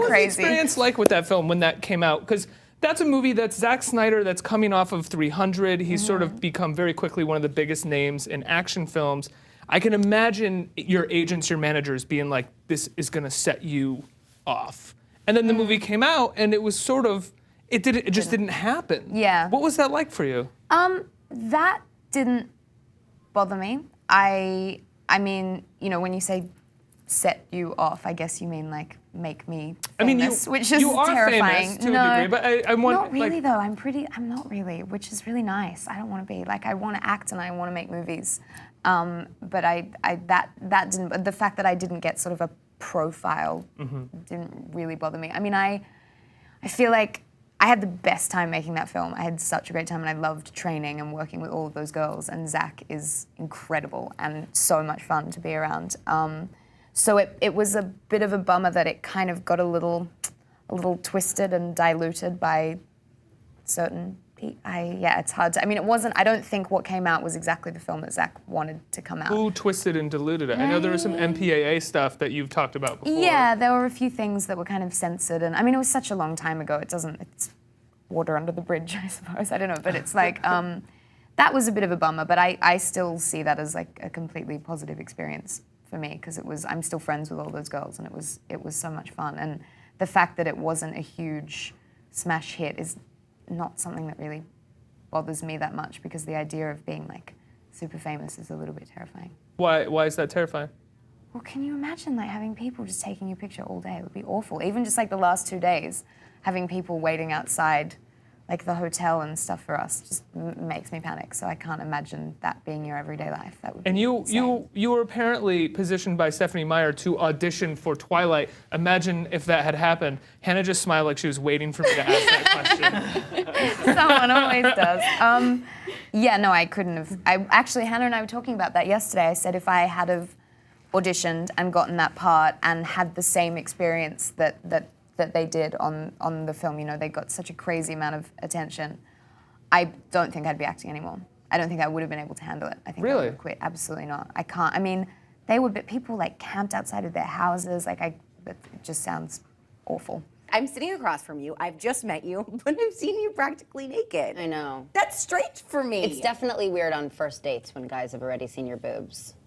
crazy. What was the experience like with that film when that came out? Because that's a movie that's Zack Snyder that's coming off of 300. He's sort of become very quickly one of the biggest names in action films. I can imagine your agents, your managers being like, this is going to set you off. And then the movie came out and it was sort of, it just didn't happen. Yeah. What was that like for you? That didn't bother me. I mean, you know, when you say set you off, I guess you mean like make me famous, which is you are terrifying. Famous to a degree, but I want not really like, though. I'm not really, which is really nice. I don't want to be like, I want to act and I want to make movies, but that didn't. But the fact that I didn't get sort of a profile didn't really bother me. I mean, I feel like I had the best time making that film. I had such a great time and I loved training and working with all of those girls, and Zach is incredible and so much fun to be around. So it was a bit of a bummer that it kind of got a little twisted and diluted by certain people. It's hard to, I mean, it wasn't, I don't think what came out was exactly the film that Zach wanted to come out. who twisted and diluted it? I know there was some MPAA stuff that you've talked about before. Yeah, there were a few things that were kind of censored, and I mean, it was such a long time ago, it's water under the bridge, I suppose, I don't know, but it's like, that was a bit of a bummer, but I still see that as like a completely positive experience for me, because I'm still friends with all those girls, and it was so much fun, and the fact that it wasn't a huge smash hit is not something that really bothers me that much, because the idea of being like super famous is a little bit terrifying. Why is that terrifying? Well, can you imagine like having people just taking your picture all day? It would be awful. Even just like the last 2 days, having people waiting outside like the hotel and stuff for us just makes me panic. So I can't imagine that being your everyday life. That would be insane. You were apparently positioned by Stephenie Meyer to audition for Twilight. Imagine if that had happened. Hannah just smiled like she was waiting for me to ask that question. Someone always does. Yeah, no, I couldn't have. Actually, Hannah and I were talking about that yesterday. I said if I had have auditioned and gotten that part and had the same experience that they did on the film, you know, they got such a crazy amount of attention, I don't think I'd be acting anymore. I don't think I would have been able to handle it. I think I would have quit. Absolutely not. I can't. I mean, people like camped outside of their houses. It just sounds awful. I'm sitting across from you. I've just met you, but I've seen you practically naked. I know. That's strange for me. It's definitely weird on first dates when guys have already seen your boobs.